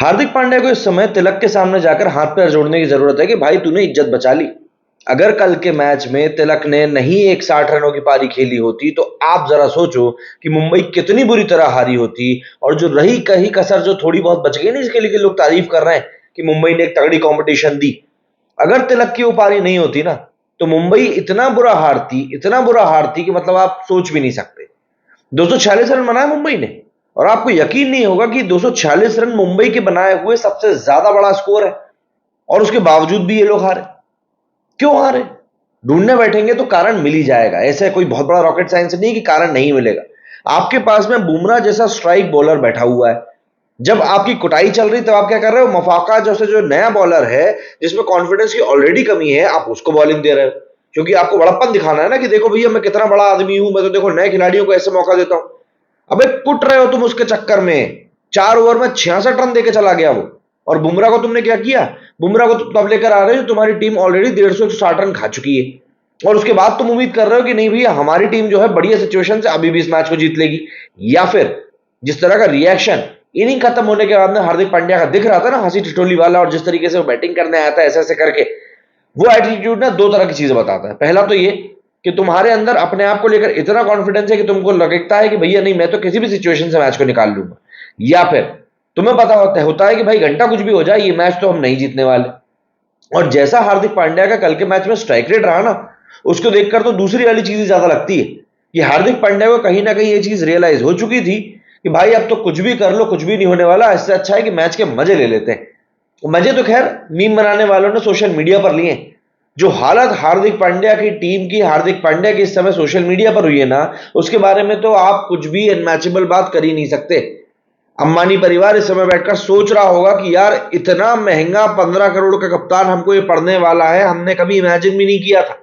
हार्दिक पांड्या को इस समय तिलक के सामने जाकर हाथ पैर जोड़ने की जरूरत है कि भाई तूने इज्जत बचा ली। अगर कल के मैच में तिलक ने नहीं एक 60 रनों की पारी खेली होती तो आप जरा सोचो कि मुंबई कितनी बुरी तरह हारी होती। और जो रही कही कसर जो थोड़ी बहुत बच गई ना, जिसके लिए लोग तारीफ कर रहे हैं कि मुंबई ने एक तगड़ी कंपटीशन दी, अगर तिलक की वो पारी नहीं होती ना तो मुंबई इतना बुरा हारती कि मतलब आप सोच भी नहीं सकते। 246 रन बनाए मुंबई ने, और आपको यकीन नहीं होगा कि 246 रन मुंबई के बनाए हुए सबसे ज्यादा बड़ा स्कोर है। और उसके बावजूद भी ये लोग हारे। क्यों हारे? ढूंढने बैठेंगे तो कारण मिल ही जाएगा। ऐसा कोई बहुत बड़ा रॉकेट साइंस नहीं कि कारण नहीं मिलेगा। आपके पास में बुमराह जैसा स्ट्राइक बॉलर बैठा हुआ है। जब आपकी कुटाई चल रही तब आप क्या कर रहे हो? मफाका जैसे जो नया बॉलर है जिसमें कॉन्फिडेंस की ऑलरेडी कमी है, आप उसको बॉलिंग दे रहे हो, क्योंकि आपको बड़प्पन दिखाना है ना कि देखो भैया मैं कितना बड़ा आदमी हूं, मैं तो देखो नए खिलाड़ियों को ऐसे मौका देता हूं। अबे कुट रहे हो तुम उसके चक्कर में। 4 ओवर में 66 रन देके चला गया वो। और बुमराह को तुमने क्या किया? बुमराह को तुम तब लेकर आ रहे हो तुम्हारी टीम ऑलरेडी 150-160 रन खा चुकी है, और उसके बाद तुम उम्मीद कर रहे हो कि नहीं भैया हमारी टीम जो है बढ़िया सिचुएशन से अभी भी इस मैच को जीत लेगी। या फिर जिस तरह का रिएक्शन इनिंग खत्म होने के बाद में हार्दिक पांड्या का दिख रहा था ना, हंसी ठिठोली वाला, और जिस तरीके से वो बैटिंग करने आया था ऐसे ऐसे करके, वो एटीट्यूड ना दो तरह की चीजें बताता है। पहला तो ये कि तुम्हारे अंदर अपने आप को लेकर इतना कॉन्फिडेंस है कि तुमको लगता है कि भैया नहीं मैं तो किसी भी सिचुएशन से मैच को निकाल लूंगा। या फिर तुम्हें पता होता है कि भाई घंटा कुछ भी हो जाए ये मैच तो हम नहीं जीतने वाले। और जैसा हार्दिक पांड्या का कल के मैच में स्ट्राइक रेट रहा ना, उसको देखकर तो दूसरी वाली चीज ज्यादा लगती है कि हार्दिक पांड्या को कहीं ना कहीं ये चीज रियलाइज हो चुकी थी कि भाई अब तो कुछ भी कर लो कुछ भी नहीं होने वाला, इससे अच्छा है कि मैच के मजे ले लेते हैं। मजे तो खैर मीम बनाने वालों ने सोशल मीडिया पर लिए। जो हालत हार्दिक पांड्या की टीम की, हार्दिक पांड्या की इस समय सोशल मीडिया पर हुई है ना, उसके बारे में तो आप कुछ भी अनमैचेबल बात कर ही नहीं सकते। अंबानी परिवार इस समय बैठकर सोच रहा होगा कि यार इतना महंगा 15 करोड़ का कप्तान हमको ये पड़ने वाला है, हमने कभी इमेजिन भी नहीं किया था।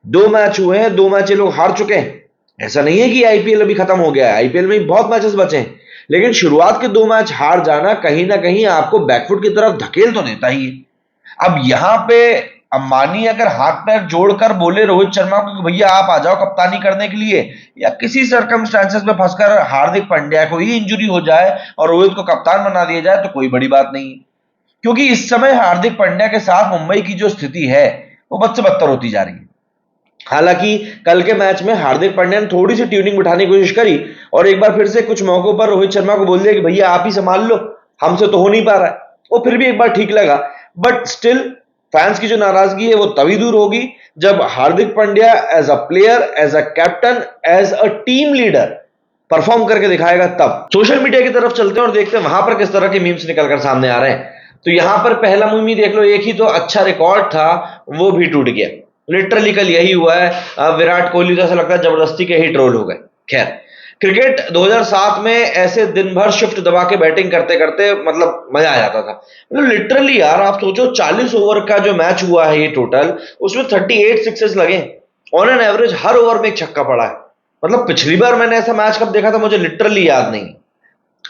2 मैच हुए हैं, 2 मैच ये लोग हार चुके हैं। ऐसा नहीं है कि आईपीएल अभी खत्म हो गया है, आईपीएल में बहुत मैचेस बचे हैं, लेकिन शुरुआत के 2 मैच हार जाना कहीं ना कहीं आपको बैकफुट की तरफ धकेल तो देता ही है। अब यहां पे अंबानी अगर हाथ पैर जोड़कर बोले रोहित शर्मा को कि भैया आप आ जाओ कप्तानी करने के लिए, या किसी सर्कमस्टांसेस में फंसकर हार्दिक पांड्या को ही इंजरी हो जाए और रोहित को कप्तान बना दिया जाए, तो कोई बड़ी बात नहीं है। क्योंकि इस समय हार्दिक पांड्या के साथ मुंबई की जो स्थिति है वो बद से बदतर होती जा रही है। हालांकि कल के मैच में हार्दिक पांड्या ने थोड़ी सी ट्यूनिंग बिठाने की कोशिश करी, और एक बार फिर से कुछ मौकों पर रोहित शर्मा को बोल दिया कि भैया आप ही संभाल लो, हमसे तो हो नहीं पा रहा है। वो फिर भी एक बार ठीक लगा। बट स्टिल फैंस की जो नाराजगी है वो तभी दूर होगी जब Hardik Pandya as a player, as a captain, as a team leader perform करके दिखाएगा। तब सोशल मीडिया की तरफ चलते हैं और देखते हैं वहां पर किस तरह के मीम्स निकल कर सामने आ रहे हैं। तो यहां पर पहला मीम ही देख लो, एक ही तो अच्छा रिकॉर्ड था वो भी टूट गया। लिटरली कल यही हुआ है। विराट कोहली तो ऐसा लगता है जबरदस्ती के ही ट्रोल हो गए। खैर, क्रिकेट 2007 में ऐसे दिन भर शिफ्ट दबा के बैटिंग करते करते मतलब मजा आ जाता था। मतलब लिटरली यार आप सोचो 40 ओवर का जो मैच हुआ है ये टोटल, उसमें 38 सिक्सेस लगे। On an average her over में एक छक्का पड़ा है। मतलब पिछली बार मैंने ऐसा मैच कब देखा था मुझे लिटरली याद नहीं।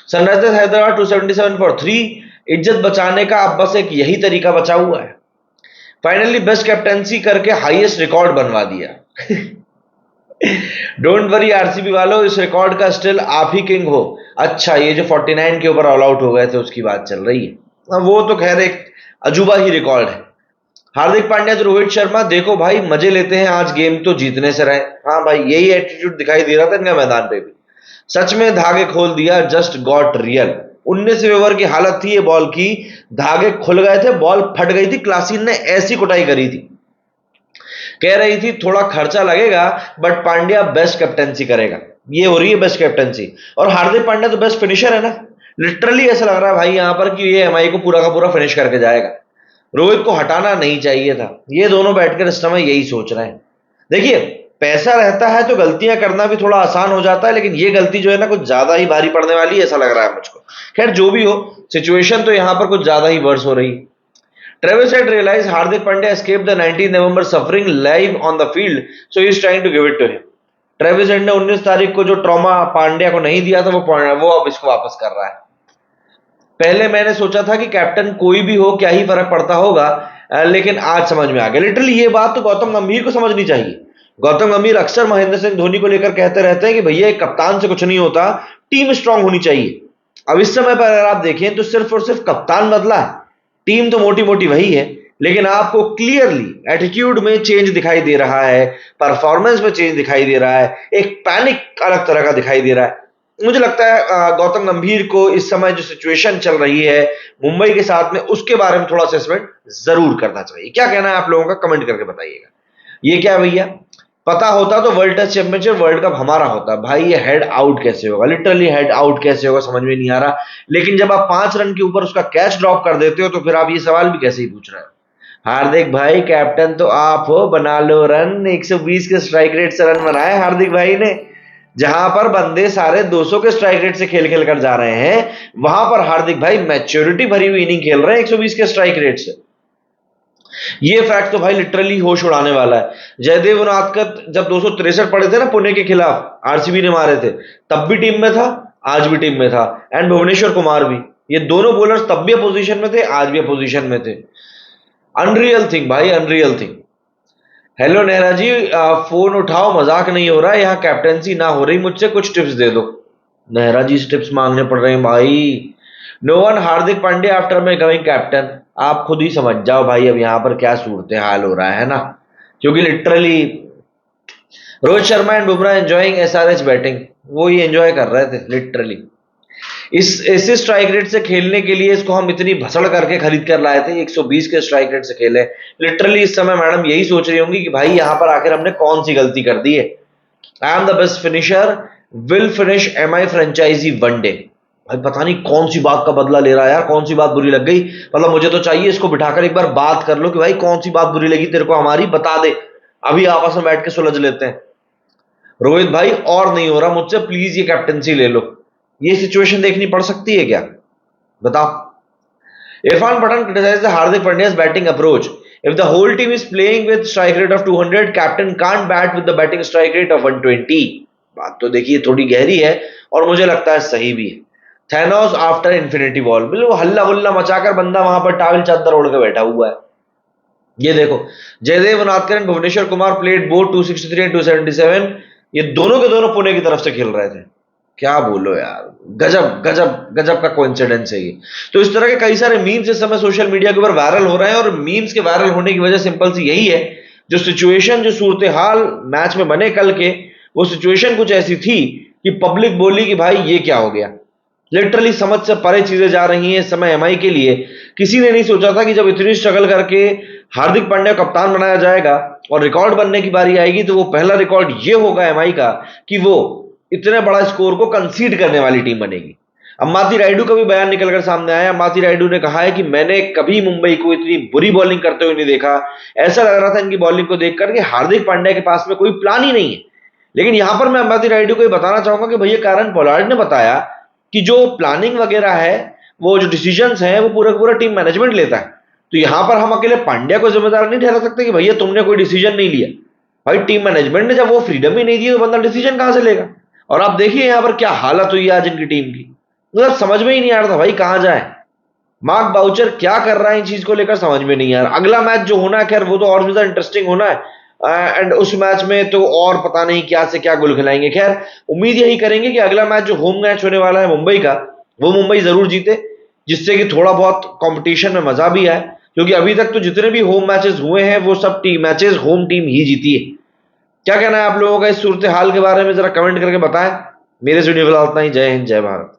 Sunrisers Hyderabad 277 for 3। इज्जत बचाने का अब बस एक यही तरीका बचा हुआ है। फाइनली बेस्ट कैप्टेंसी करके हाईएस्ट रिकॉर्ड बनवा दिया। डोंट वरी आरसीबी वालों, इस रिकॉर्ड का स्टिल आप ही किंग हो। अच्छा, ये जो 49 के ऊपर ऑल आउट हो गए थे उसकी बात चल रही है। वो तो खैर एक अजूबा ही रिकॉर्ड है। हार्दिक पांड्या तो रोहित शर्मा देखो भाई मजे लेते हैं, आज गेम तो जीतने से रहे। हाँ भाई यही एटीट्यूड दिखाई दे रहा था इनका मैदान पे भी। सच में धागे खोल दिया, जस्ट गॉट रियल। 19वें ओवर की हालत थी ये बॉल की, धागे खुल गए थे, बॉल फट गई थी। क्लासीन ने ऐसी कुटाई करी थी, कह रही थी थोड़ा खर्चा लगेगा बट पांड्या बेस्ट कैप्टेंसी करेगा। ये हो रही है बेस्ट कैप्टेंसी। और हार्दिक पांड्या तो बेस्ट फिनिशर है ना। लिटरली ऐसा लग रहा है भाई यहां पर कि ये एमआई को पूरा का पूरा फिनिश करके जाएगा। रोहित को हटाना नहीं चाहिए था। ये दोनों बैठकर इस समय यही सोच रहे हैं। देखिए, पैसा रहता है तो गलतियां करना भी थोड़ा आसान हो जाता है, लेकिन ये गलती जो है ना कुछ ज्यादा ही भारी पड़ने वाली है ऐसा लग रहा है मुझको। खैर जो भी हो, सिचुएशन तो यहां पर कुछ ज्यादा ही वर्स हो रही है। Travis had realized Hardik Pandya escaped the 19th November suffering live on the field, so he is trying to give it to him. Travis head ने 19 तारीख को जो ट्रॉमा पांड्या को नहीं दिया था वो अब इसको वापस कर रहा है। पहले मैंने सोचा था कि कैप्टन कोई भी हो क्या ही फर्क पड़ता होगा, लेकिन आज समझ में आ गया। लिटरली ये बात तो गौतम गंभीर को समझनी चाहिए। गौतम गंभीर अक्सर महेंद्र सिंह धोनी को लेकर कहते रहते हैं कि भैया एक कप्तान से कुछ नहीं होता, टीम स्ट्रांग होनी चाहिए। अब इस समय पर अगर आप देखें तो सिर्फ और सिर्फ कप्तान बदला है, टीम तो मोटी मोटी वही है, लेकिन आपको क्लियरली एटीट्यूड में चेंज दिखाई दे रहा है, परफॉर्मेंस में चेंज दिखाई दे रहा है, एक पैनिक अलग तरह का दिखाई दे रहा है। मुझे लगता है गौतम गंभीर को इस समय जो सिचुएशन चल रही है मुंबई के साथ में, उसके बारे में थोड़ा असेसमेंट जरूर करना चाहिए। क्या कहना है आप लोगों का, कमेंट करके बताइएगा। ये क्या भैया, पता होता तो world test championship world cup हमारा होता भाई। ये हेड आउट कैसे होगा, लिटरली हेड आउट कैसे होगा, समझ में नहीं आ रहा। लेकिन जब आप 5 रन के ऊपर उसका कैच ड्रॉप कर देते हो तो फिर आप ये सवाल भी कैसे ही पूछ रहे हो। हार्दिक भाई कैप्टन तो आप हो, बना लो रन। 120 के स्ट्राइक रेट से रन बनाए हार्दिक भाई ने। जहां पर बंदे सारे 200 के स्ट्राइक रेट से खेल खेल कर जा रहे हैं, वहां पर हार्दिक भाई मैच्योरिटी भरी हुई इनिंग खेल रहे हैं 120 के स्ट्राइक रेट से। ये फैक्ट तो भाई लिटरली होश उड़ाने वाला है। जयदेव उनादकत जब 263 पड़े थे ना पुणे के खिलाफ, आरसीबी ने मारे थे, तब भी टीम में था, आज भी टीम में था। एंड भुवनेश्वर कुमार भी, ये दोनों बॉलर्स तब भी अपोजिशन में थे, आज भी अपोजिशन में थे। अनरियल थिंग भाई, अनरियल थिंग। हेलो नेहरा जी, फोन उठाओ, मजाक नहीं हो रहा है, यहाँ कैप्टेंसी ना हो रही, मुझसे कुछ टिप्स दे दो। नेहरा जी से टिप्स मांगने पड़ रहे हैं भाई। No one Hardik Pandya after मैं कमिंग कैप्टन। आप खुद ही समझ जाओ भाई अब यहाँ पर क्या सूरत हाल हो रहा है ना, क्योंकि literally Rohit Sharma and Bumrah enjoying SRH batting, वो ही एंजॉय कर रहे थे लिटरली। इस ऐसे स्ट्राइक रेट से खेलने के लिए इसको हम इतनी भसड़ करके खरीद कर लाए थे, 120 के स्ट्राइक रेट से खेले। लिटरली इस समय मैडम यही सोच रही होंगी कि भाई यहाँ पर आखिर हमने कौन सी गलती कर दी है। I am the best finisher, will finish MI franchise one day. भाई पता नहीं कौन सी बात का बदला ले रहा है यार, कौन सी बात बुरी लग गई। मतलब मुझे तो चाहिए इसको बिठाकर एक बार बात कर लो कि भाई कौन सी बात बुरी लगी तेरे को हमारी, बता दे, अभी आपस में बैठ के सुलझ लेते हैं। रोहित भाई और नहीं हो रहा मुझसे, प्लीज ये कैप्टनसी ले लो। ये सिचुएशन देखनी पड़ सकती है क्या, बताओ। Irfan Pathan criticized the Hardik Pandya's batting approach. If the whole team is playing with strike rate of 200, captain can't bat with the batting strike rate of 120. बात तो देखिए थोड़ी गहरी है और मुझे लगता है सही भी है। थैनोस आफ्टर इन्फिनिटी वॉल, बिल्कुल हल्ला गुल्ला मचाकर बंदा वहां पर टावल चादर ओढ़ के बैठा हुआ है। ये देखो, Jaydev Unadkat and Bhuvneshwar Kumar played both 263 and 277। ये दोनों के दोनों पुणे की तरफ से खेल रहे थे। क्या बोलो यार, गजब गजब गजब का कोइंसिडेंस है ये। तो इस तरह के कई सारे मीम्स इस समय सोशल मीडिया के ऊपर वायरल हो रहे हैं, और मीम्स के वायरल होने की वजह सिंपल सी यही है, जो सिचुएशन, जो सूरत हाल मैच में बने कल के, वो सिचुएशन कुछ ऐसी थी कि पब्लिक बोली कि भाई ये क्या हो गया। लिटरली समझ से परे चीजें जा रही हैं इस समय एमआई के लिए। किसी ने नहीं सोचा था कि जब इतनी स्ट्रगल करके हार्दिक पांड्या कप्तान बनाया जाएगा और रिकॉर्ड बनने की बारी आएगी, तो वो पहला रिकॉर्ड ये होगा एमआई का कि वो इतने बड़ा स्कोर को कंसीड करने वाली टीम बनेगी। अम्बाती रायडू का भी बयान निकलकर सामने आया। अम्बाती रायडू ने कहा है कि मैंने कभी मुंबई को इतनी बुरी बॉलिंग करते हुए नहीं देखा। ऐसा लग रहा था इनकी बॉलिंग को देखकर कि हार्दिक पांड्या के पास में कोई प्लान ही नहीं है। लेकिन यहां पर मैं अम्बाती रायडू को ये बताना चाहूंगा कि भैया कारण पोलार्ड ने बताया कि जो प्लानिंग वगैरह है, वो जो डिसीजंस हैं, वो पूरा पूरा टीम मैनेजमेंट लेता है। तो यहां पर हम अकेले पांड्या को जिम्मेदार नहीं ठहरा सकते कि भैया तुमने कोई डिसीजन नहीं लिया। भाई टीम मैनेजमेंट ने जब वो फ्रीडम ही नहीं दी तो बंदा डिसीजन कहां से लेगा। और आप देखिए यहां पर क्या हालत हुई आज इनकी टीम की, मतलब समझ में ही नहीं आ रहा था भाई कहां जाए। मार्क बाउचर क्या कर रहा है इन चीज को लेकर समझ में नहीं आ रहा। अगला मैच जो होना है खैर वो तो और ज्यादा इंटरेस्टिंग होना है, एंड उस मैच में तो और पता नहीं क्या से क्या गुल खिलाएंगे। खैर उम्मीद यही करेंगे कि अगला मैच जो होम मैच होने वाला है मुंबई का, वो मुंबई जरूर जीते, जिससे कि थोड़ा बहुत कंपटीशन में मजा भी आए। क्योंकि अभी तक तो जितने भी होम मैचेस हुए हैं वो सब टीम मैचेस होम टीम ही जीती है। क्या कहना है आप लोगों का इस सूरत हाल के बारे में, जरा कमेंट करके बताएं। मेरे से वीडियो फिलहाल इतना ही। जय हिंद, जय भारत।